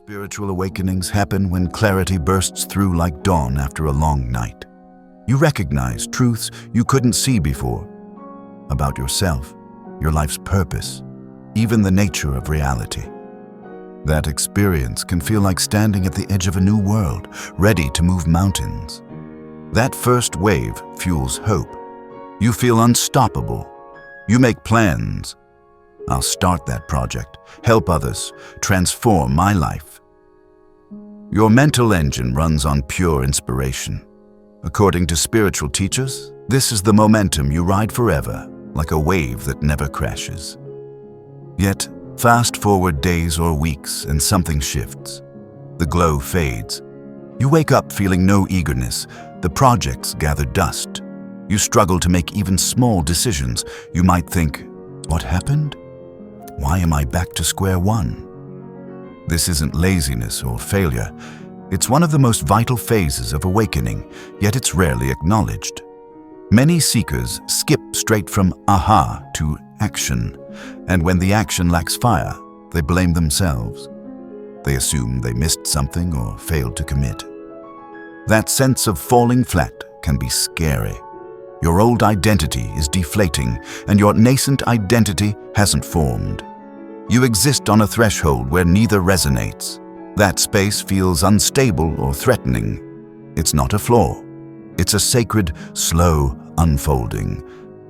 Spiritual awakenings happen when clarity bursts through like dawn after a long night. You recognize truths you couldn't see before about yourself, your life's purpose, even the nature of reality. That experience can feel like standing at the edge of a new world, ready to move mountains. That first wave fuels hope. You feel unstoppable. You make plans. I'll start that project, help others, transform my life. Your mental engine runs on pure inspiration. According to spiritual teachers, this is the momentum you ride forever, like a wave that never crashes. Yet, fast forward days or weeks and something shifts. The glow fades. You wake up feeling no eagerness. The projects gather dust. You struggle to make even small decisions. You might think, what happened? Why am I back to square one? This isn't laziness or failure. It's one of the most vital phases of awakening, yet it's rarely acknowledged. Many seekers skip straight from aha to action, and when the action lacks fire, they blame themselves. They assume they missed something or failed to commit. That sense of falling flat can be scary. Your old identity is deflating, and your nascent identity hasn't formed. You exist on a threshold where neither resonates. That space feels unstable or threatening. It's not a flaw. It's a sacred, slow unfolding,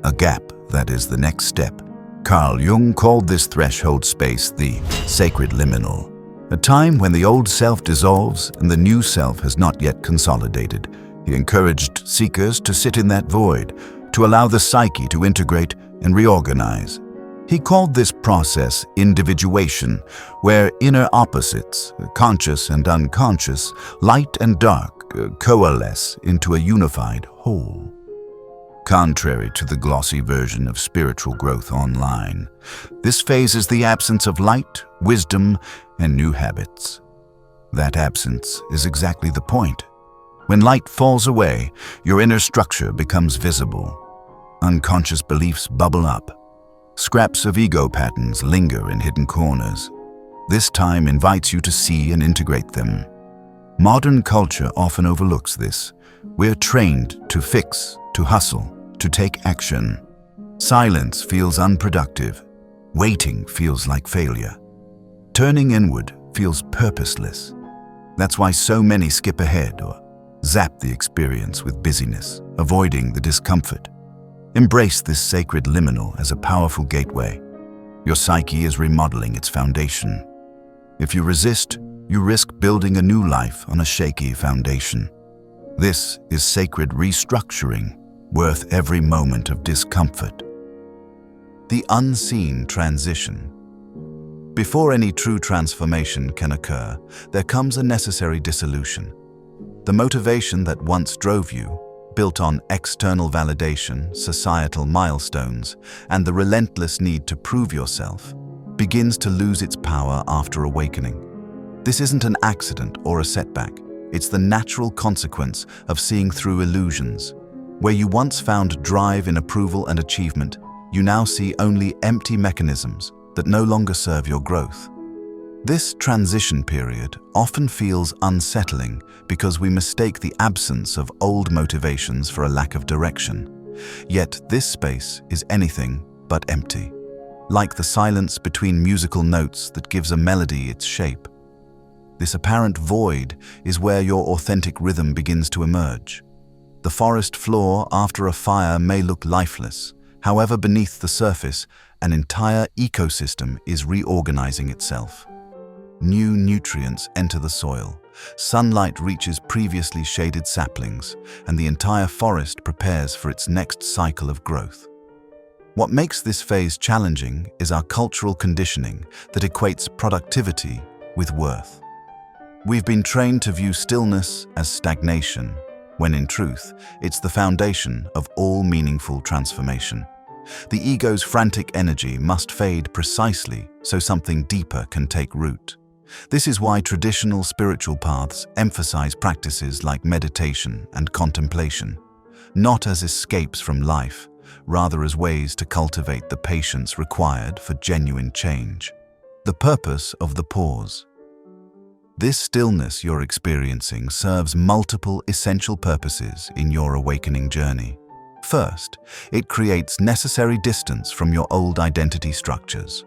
a gap that is the next step. Carl Jung called this threshold space the sacred liminal, a time when the old self dissolves and the new self has not yet consolidated. He encouraged seekers to sit in that void, to allow the psyche to integrate and reorganize. He called this process individuation, where inner opposites, conscious and unconscious, light and dark, coalesce into a unified whole. Contrary to the glossy version of spiritual growth online, this phase is the absence of light, wisdom, and new habits. That absence is exactly the point. When light falls away, your inner structure becomes visible. Unconscious beliefs bubble up. Scraps of ego patterns linger in hidden corners. This time invites you to see and integrate them. Modern culture often overlooks this. We're trained to fix, to hustle, to take action. Silence feels unproductive. Waiting feels like failure. Turning inward feels purposeless. That's why so many skip ahead or zap the experience with busyness, avoiding the discomfort. Embrace this sacred liminal as a powerful gateway. Your psyche is remodeling its foundation. If you resist, you risk building a new life on a shaky foundation. This is sacred restructuring, worth every moment of discomfort. The unseen transition. Before any true transformation can occur, there comes a necessary dissolution. The motivation that once drove you, built on external validation, societal milestones, and the relentless need to prove yourself, begins to lose its power after awakening. This isn't an accident or a setback. It's the natural consequence of seeing through illusions. Where you once found drive in approval and achievement, you now see only empty mechanisms that no longer serve your growth. This transition period often feels unsettling because we mistake the absence of old motivations for a lack of direction. Yet this space is anything but empty, like the silence between musical notes that gives a melody its shape. This apparent void is where your authentic rhythm begins to emerge. The forest floor after a fire may look lifeless. However, beneath the surface, an entire ecosystem is reorganizing itself. New nutrients enter the soil, sunlight reaches previously shaded saplings, and the entire forest prepares for its next cycle of growth. What makes this phase challenging is our cultural conditioning that equates productivity with worth. We've been trained to view stillness as stagnation, when in truth, it's the foundation of all meaningful transformation. The ego's frantic energy must fade precisely so something deeper can take root. This is why traditional spiritual paths emphasize practices like meditation and contemplation, not as escapes from life, rather as ways to cultivate the patience required for genuine change. The purpose of the pause. This stillness you're experiencing serves multiple essential purposes in your awakening journey. First, it creates necessary distance from your old identity structures.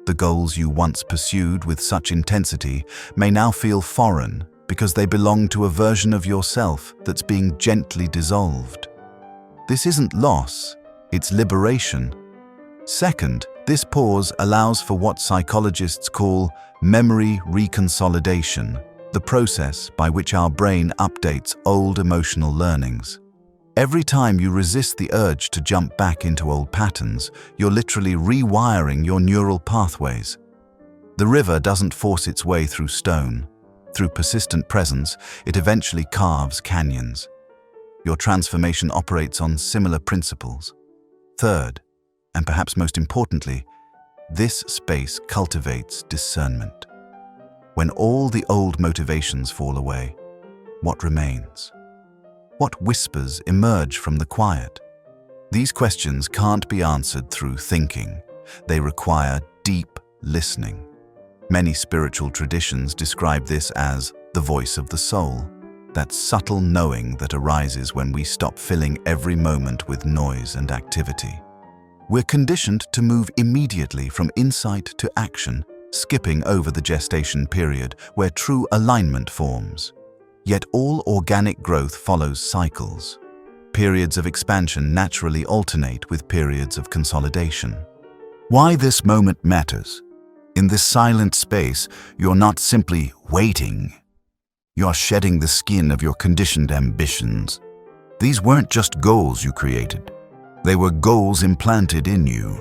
The goals you once pursued with such intensity may now feel foreign because they belong to a version of yourself that's being gently dissolved. This isn't loss, it's liberation. Second, this pause allows for what psychologists call memory reconsolidation, the process by which our brain updates old emotional learnings. Every time you resist the urge to jump back into old patterns, you're literally rewiring your neural pathways. The river doesn't force its way through stone. Through persistent presence, it eventually carves canyons. Your transformation operates on similar principles. Third, and perhaps most importantly, this space cultivates discernment. When all the old motivations fall away, what remains? What whispers emerge from the quiet? These questions can't be answered through thinking. They require deep listening. Many spiritual traditions describe this as the voice of the soul, that subtle knowing that arises when we stop filling every moment with noise and activity. We're conditioned to move immediately from insight to action, skipping over the gestation period where true alignment forms. Yet all organic growth follows cycles. Periods of expansion naturally alternate with periods of consolidation. Why this moment matters? In this silent space, you're not simply waiting. You're shedding the skin of your conditioned ambitions. These weren't just goals you created. They were goals implanted in you.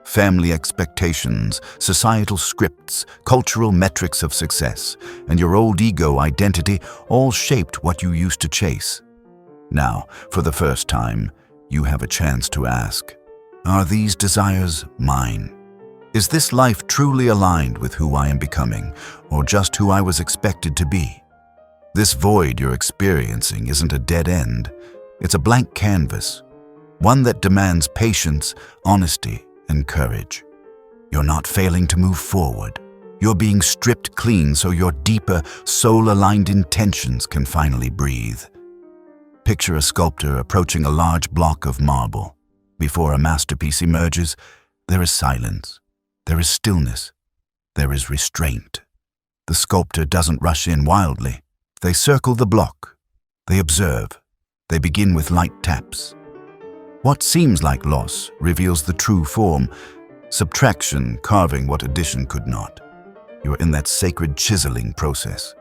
Family expectations, societal scripts, cultural metrics of success, and your old ego identity all shaped what you used to chase. Now, for the first time, you have a chance to ask, are these desires mine? Is this life truly aligned with who I am becoming, or just who I was expected to be? This void you're experiencing isn't a dead end. It's a blank canvas, one that demands patience, honesty, and courage. You're not failing to move forward. You're being stripped clean so your deeper, soul-aligned intentions can finally breathe. Picture a sculptor approaching a large block of marble. Before a masterpiece emerges, there is silence. There is stillness. There is restraint. The sculptor doesn't rush in wildly. They circle the block. They observe. They begin with light taps. What seems like loss reveals the true form, subtraction carving what addition could not. You're in that sacred chiseling process.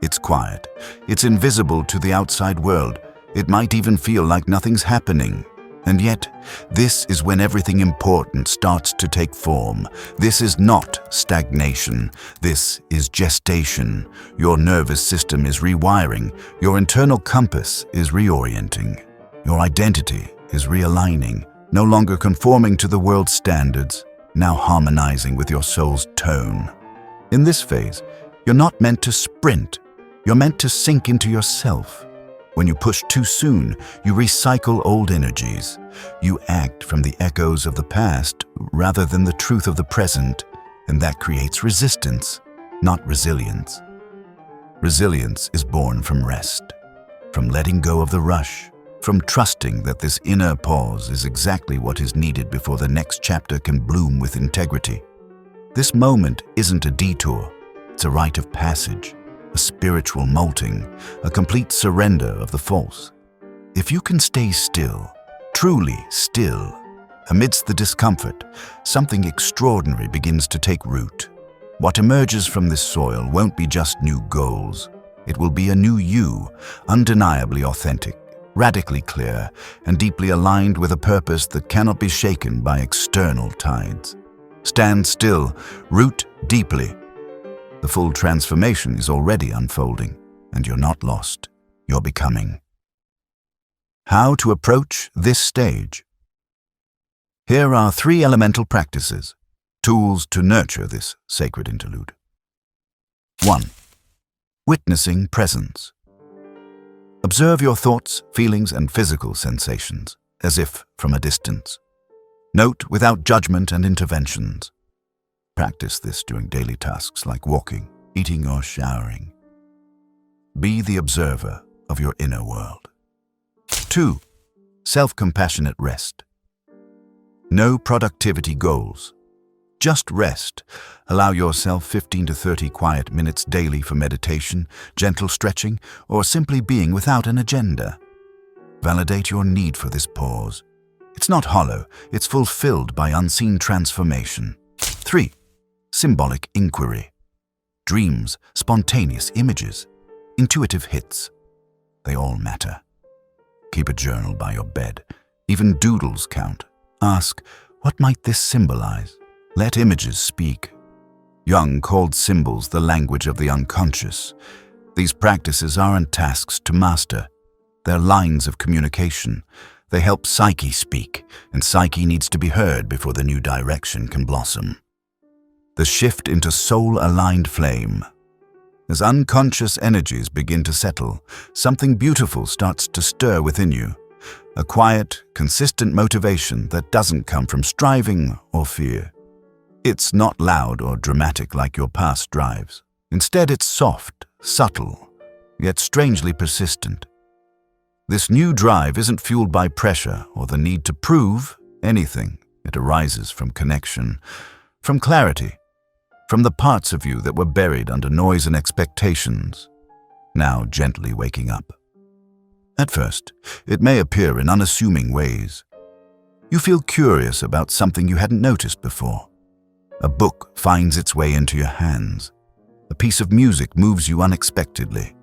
It's quiet. It's invisible to the outside world. It might even feel like nothing's happening. And yet, this is when everything important starts to take form. This is not stagnation. This is gestation. Your nervous system is rewiring. Your internal compass is reorienting. Your identity is realigning, no longer conforming to the world's standards, now harmonizing with your soul's tone. In this phase, you're not meant to sprint. You're meant to sink into yourself. When you push too soon, you recycle old energies. You act from the echoes of the past rather than the truth of the present, and that creates resistance, not resilience. Resilience is born from rest, from letting go of the rush, from trusting that this inner pause is exactly what is needed before the next chapter can bloom with integrity. This moment isn't a detour, it's a rite of passage, a spiritual molting, a complete surrender of the false. If you can stay still, truly still, amidst the discomfort, something extraordinary begins to take root. What emerges from this soil won't be just new goals. It will be a new you, undeniably authentic, radically clear, and deeply aligned with a purpose that cannot be shaken by external tides. Stand still, root deeply. The full transformation is already unfolding, and you're not lost. You're becoming. How to approach this stage? Here are 3 elemental practices, tools to nurture this sacred interlude. 1. Witnessing presence. Observe your thoughts, feelings, and physical sensations, as if from a distance. Note without judgment and interventions. Practice this during daily tasks like walking, eating or showering. Be the observer of your inner world. 2. Self-compassionate rest. No productivity goals. Just rest. Allow yourself 15 to 30 quiet minutes daily for meditation, gentle stretching, or simply being without an agenda. Validate your need for this pause. It's not hollow, it's fulfilled by unseen transformation. 3. Symbolic inquiry. Dreams, spontaneous images, intuitive hits. They all matter. Keep a journal by your bed. Even doodles count. Ask, what might this symbolize? Let images speak. Jung called symbols the language of the unconscious. These practices aren't tasks to master. They're lines of communication. They help psyche speak, and psyche needs to be heard before the new direction can blossom. The shift into soul-aligned flame. As unconscious energies begin to settle, something beautiful starts to stir within you. A quiet, consistent motivation that doesn't come from striving or fear. It's not loud or dramatic like your past drives. Instead, it's soft, subtle, yet strangely persistent. This new drive isn't fueled by pressure or the need to prove anything. It arises from connection, from clarity, from the parts of you that were buried under noise and expectations, now gently waking up. At first, it may appear in unassuming ways. You feel curious about something you hadn't noticed before. A book finds its way into your hands. A piece of music moves you unexpectedly.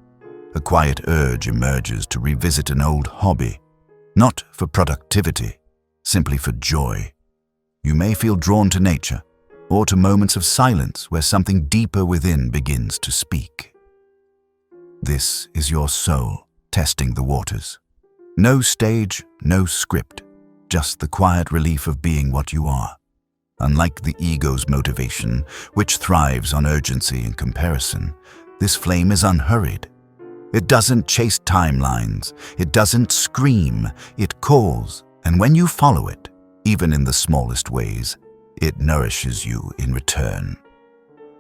A quiet urge emerges to revisit an old hobby, not for productivity, simply for joy. You may feel drawn to nature, or to moments of silence where something deeper within begins to speak. This is your soul testing the waters. No stage, no script, just the quiet relief of being what you are. Unlike the ego's motivation, which thrives on urgency and comparison, this flame is unhurried. It doesn't chase timelines, it doesn't scream, it calls, and when you follow it, even in the smallest ways, it nourishes you in return.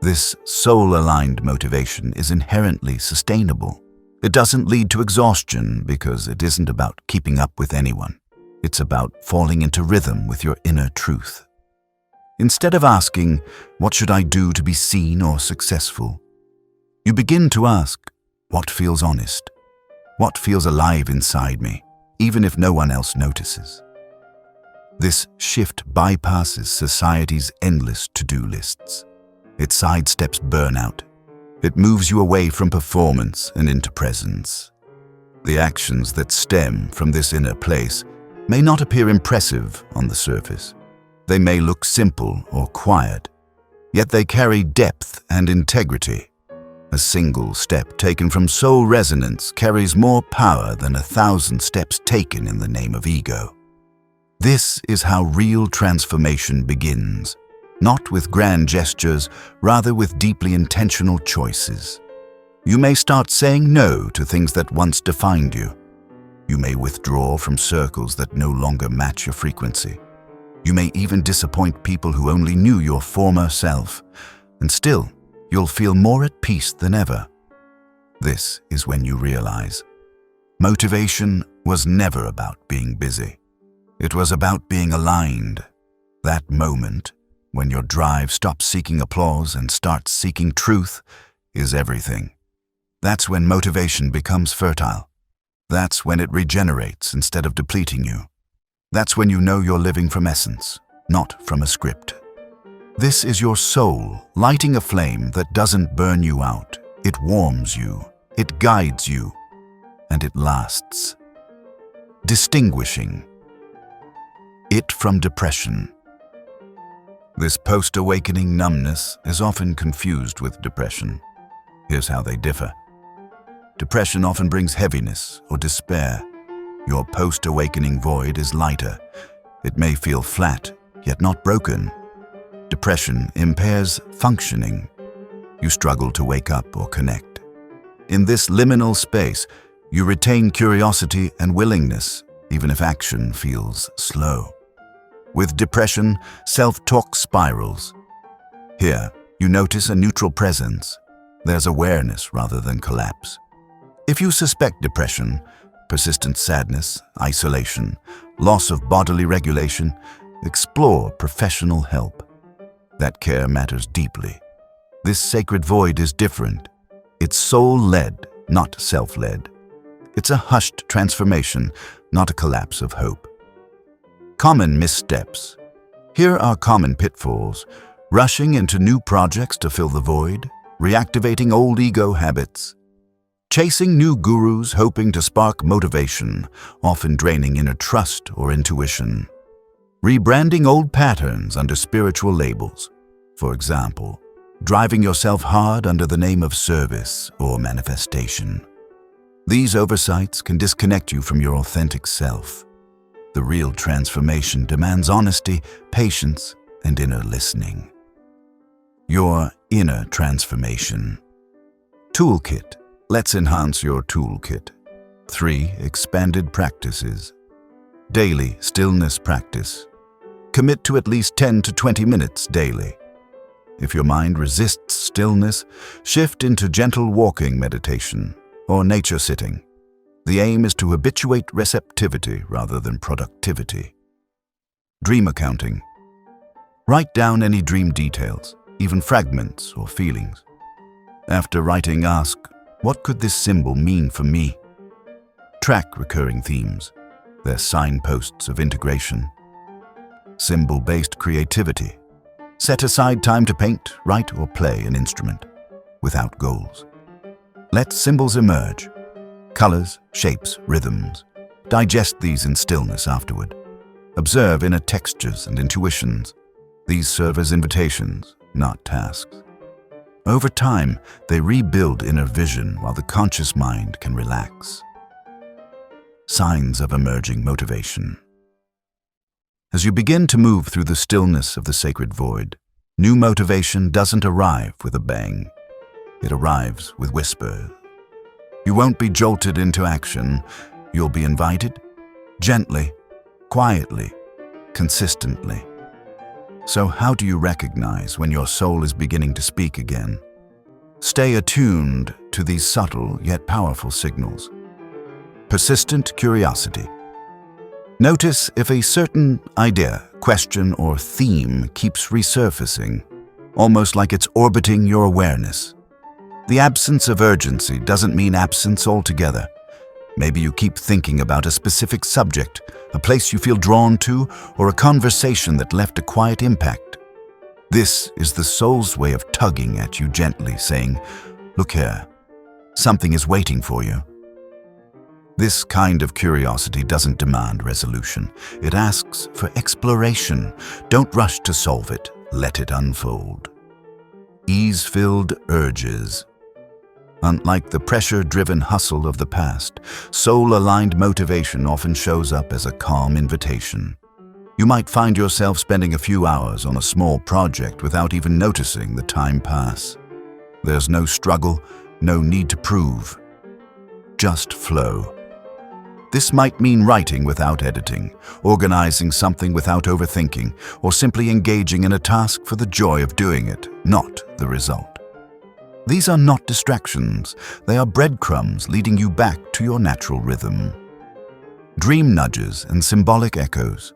This soul-aligned motivation is inherently sustainable. It doesn't lead to exhaustion because it isn't about keeping up with anyone. It's about falling into rhythm with your inner truth. Instead of asking, what should I do to be seen or successful? You begin to ask, what feels honest? What feels alive inside me, even if no one else notices? This shift bypasses society's endless to-do lists. It sidesteps burnout. It moves you away from performance and into presence. The actions that stem from this inner place may not appear impressive on the surface. They may look simple or quiet, yet they carry depth and integrity. A single step taken from soul resonance carries more power than 1,000 steps taken in the name of ego. This is how real transformation begins, not with grand gestures, rather with deeply intentional choices. You may start saying no to things that once defined you. You may withdraw from circles that no longer match your frequency. You may even disappoint people who only knew your former self, and still, you'll feel more at peace than ever. This is when you realize motivation was never about being busy. It was about being aligned. That moment, when your drive stops seeking applause and starts seeking truth, is everything. That's when motivation becomes fertile. That's when it regenerates instead of depleting you. That's when you know you're living from essence, not from a script. This is your soul lighting a flame that doesn't burn you out. It warms you, it guides you, and it lasts. Distinguishing it from depression. This post-awakening numbness is often confused with depression. Here's how they differ. Depression often brings heaviness or despair. Your post-awakening void is lighter. It may feel flat, yet not broken. Depression impairs functioning. You struggle to wake up or connect. In this liminal space, you retain curiosity and willingness, even if action feels slow. With depression, self-talk spirals. Here, you notice a neutral presence, There's awareness rather than collapse. If you suspect depression, persistent sadness, isolation, loss of bodily regulation, explore professional help. That care matters deeply. This sacred void is different. It's soul-led, not self-led. It's a hushed transformation, not a collapse of hope. Common missteps. Here are common pitfalls: rushing into new projects to fill the void, reactivating old ego habits, chasing new gurus hoping to spark motivation, often draining inner trust or intuition, rebranding old patterns under spiritual labels. For example, driving yourself hard under the name of service or manifestation. These oversights can disconnect you from your authentic self. The real transformation demands honesty, patience, and inner listening. Your inner transformation. Toolkit. Let's enhance your toolkit. 3 expanded practices. Daily stillness practice. Commit to at least 10 to 20 minutes daily. If your mind resists stillness, shift into gentle walking meditation or nature sitting. The aim is to habituate receptivity rather than productivity. Dream accounting. Write down any dream details, even fragments or feelings. After writing, ask, what could this symbol mean for me? Track recurring themes. They're signposts of integration. Symbol-based creativity. Set aside time to paint, write, or play an instrument, without goals. Let symbols emerge. Colors, shapes, rhythms. Digest these in stillness afterward. Observe inner textures and intuitions. These serve as invitations, not tasks. Over time, they rebuild inner vision while the conscious mind can relax. Signs of emerging motivation. As you begin to move through the stillness of the sacred void, new motivation doesn't arrive with a bang. It arrives with whispers. You won't be jolted into action. You'll be invited, gently, quietly, consistently. So how do you recognize when your soul is beginning to speak again? Stay attuned to these subtle yet powerful signals. Persistent curiosity. Notice if a certain idea, question, or theme keeps resurfacing, almost like it's orbiting your awareness. The absence of urgency doesn't mean absence altogether. Maybe you keep thinking about a specific subject, a place you feel drawn to, or a conversation that left a quiet impact. This is the soul's way of tugging at you gently, saying, "Look here, something is waiting for you." This kind of curiosity doesn't demand resolution. It asks for exploration. Don't rush to solve it. Let it unfold. Ease-filled urges. Unlike the pressure-driven hustle of the past, soul-aligned motivation often shows up as a calm invitation. You might find yourself spending a few hours on a small project without even noticing the time pass. There's no struggle, no need to prove. Just flow. This might mean writing without editing, organizing something without overthinking, or simply engaging in a task for the joy of doing it, not the result. These are not distractions. They are breadcrumbs leading you back to your natural rhythm. Dream nudges and symbolic echoes.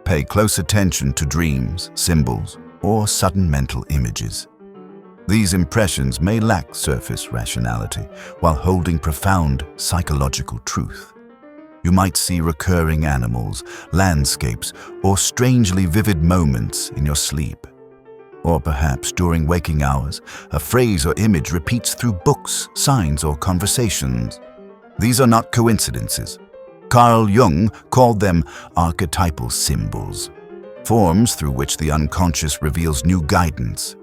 Pay close attention to dreams, symbols, or sudden mental images. These impressions may lack surface rationality while holding profound psychological truth. You might see recurring animals, landscapes, or strangely vivid moments in your sleep. Or perhaps during waking hours, a phrase or image repeats through books, signs, or conversations. These are not coincidences. Carl Jung called them archetypal symbols, forms through which the unconscious reveals new guidance.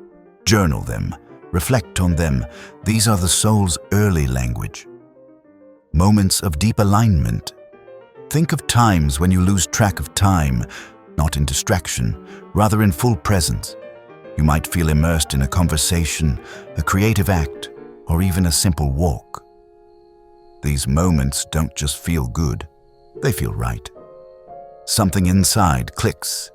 Journal them, reflect on them. These are the soul's early language. Moments of deep alignment. Think of times when you lose track of time, not in distraction, rather in full presence. You might feel immersed in a conversation, a creative act, or even a simple walk. These moments don't just feel good, they feel right. Something inside clicks.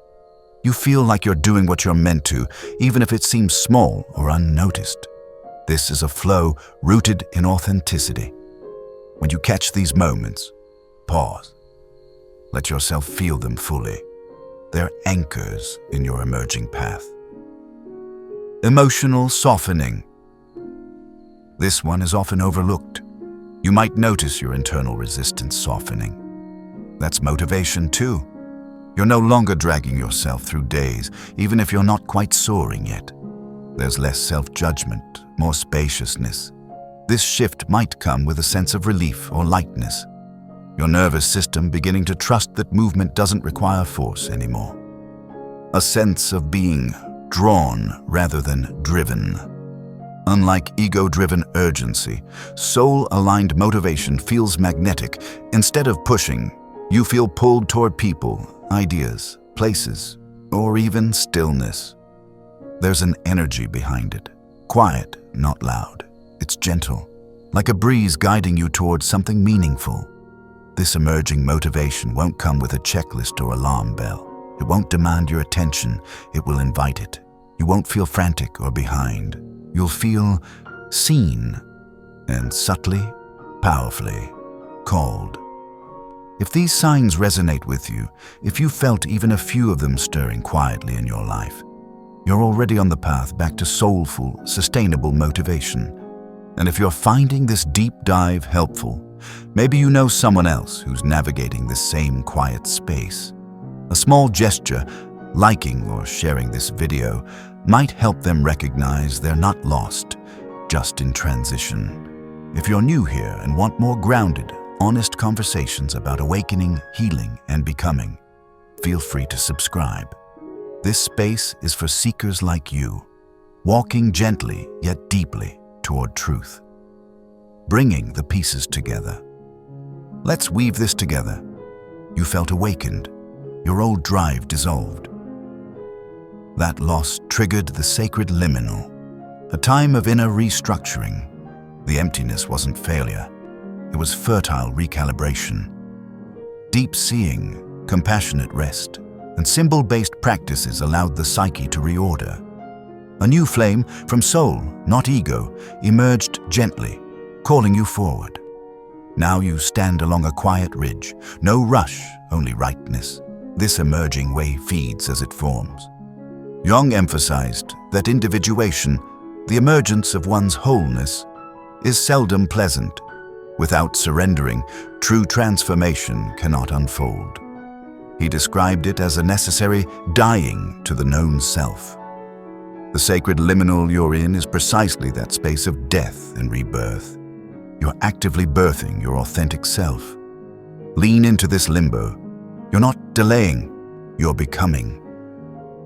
You feel like you're doing what you're meant to, even if it seems small or unnoticed. This is a flow rooted in authenticity. When you catch these moments, pause. Let yourself feel them fully. They're anchors in your emerging path. Emotional softening. This one is often overlooked. You might notice your internal resistance softening. That's motivation too. You're no longer dragging yourself through days, even if you're not quite soaring yet. There's less self-judgment, more spaciousness. This shift might come with a sense of relief or lightness. Your nervous system beginning to trust that movement doesn't require force anymore. A sense of being drawn rather than driven. Unlike ego-driven urgency, soul-aligned motivation feels magnetic. Instead of pushing, you feel pulled toward people, ideas, places, or even stillness. There's an energy behind it. Quiet, not loud. It's gentle, like a breeze guiding you towards something meaningful. This emerging motivation won't come with a checklist or alarm bell. It won't demand your attention, it will invite it. You won't feel frantic or behind. You'll feel seen and subtly, powerfully called. If these signs resonate with you, if you felt even a few of them stirring quietly in your life, you're already on the path back to soulful, sustainable motivation. And if you're finding this deep dive helpful, maybe you know someone else who's navigating this same quiet space. A small gesture, liking or sharing this video, might help them recognize they're not lost, just in transition. If you're new here and want more grounded, honest conversations about awakening, healing, and becoming, feel free to subscribe. This space is for seekers like you, walking gently yet deeply toward truth, bringing the pieces together. Let's weave this together. You felt awakened, your old drive dissolved. That loss triggered the sacred liminal, a time of inner restructuring. The emptiness wasn't failure, it was fertile recalibration. Deep seeing, compassionate rest, and symbol-based practices allowed the psyche to reorder. A new flame from soul, not ego, emerged gently, calling you forward. Now you stand along a quiet ridge, no rush, only rightness. This emerging way feeds as it forms. Jung emphasized that individuation, the emergence of one's wholeness, is seldom pleasant. Without surrendering, true transformation cannot unfold. He described it as a necessary dying to the known self. The sacred liminal you're in is precisely that space of death and rebirth. You're actively birthing your authentic self. Lean into this limbo. You're not delaying, you're becoming.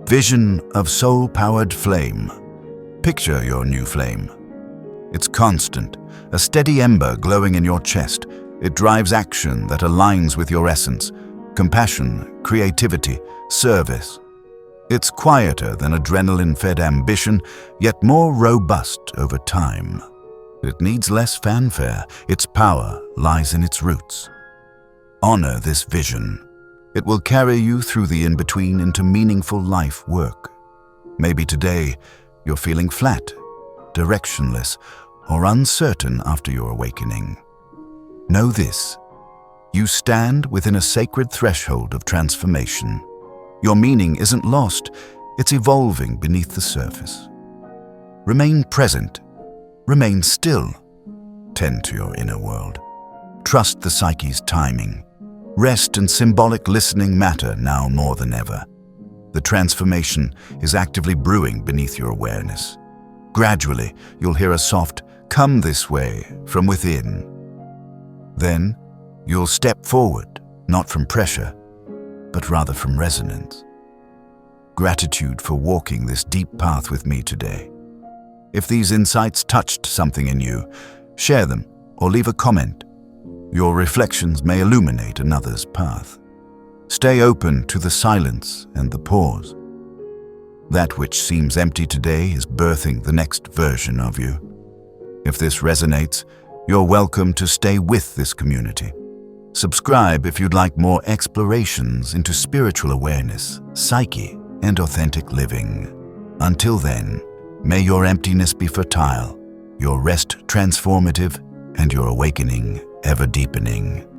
Vision of soul-powered flame. Picture your new flame. It's constant, a steady ember glowing in your chest. It drives action that aligns with your essence, compassion, creativity, service. It's quieter than adrenaline-fed ambition, yet more robust over time. It needs less fanfare. Its power lies in its roots. Honor this vision. It will carry you through the in-between into meaningful life work. Maybe today you're feeling flat, directionless, or uncertain after your awakening. Know this: you stand within a sacred threshold of transformation. Your meaning isn't lost, it's evolving beneath the surface. Remain present, remain still, tend to your inner world. Trust the psyche's timing. Rest and symbolic listening matter now more than ever. The transformation is actively brewing beneath your awareness. Gradually, you'll hear a soft, "Come this way," from within. Then, you'll step forward, not from pressure, but rather from resonance. Gratitude for walking this deep path with me today. If these insights touched something in you, share them or leave a comment. Your reflections may illuminate another's path. Stay open to the silence and the pause. That which seems empty today is birthing the next version of you. If this resonates, you're welcome to stay with this community. Subscribe if you'd like more explorations into spiritual awareness, psyche, and authentic living. Until then, may your emptiness be fertile, your rest transformative, and your awakening ever deepening.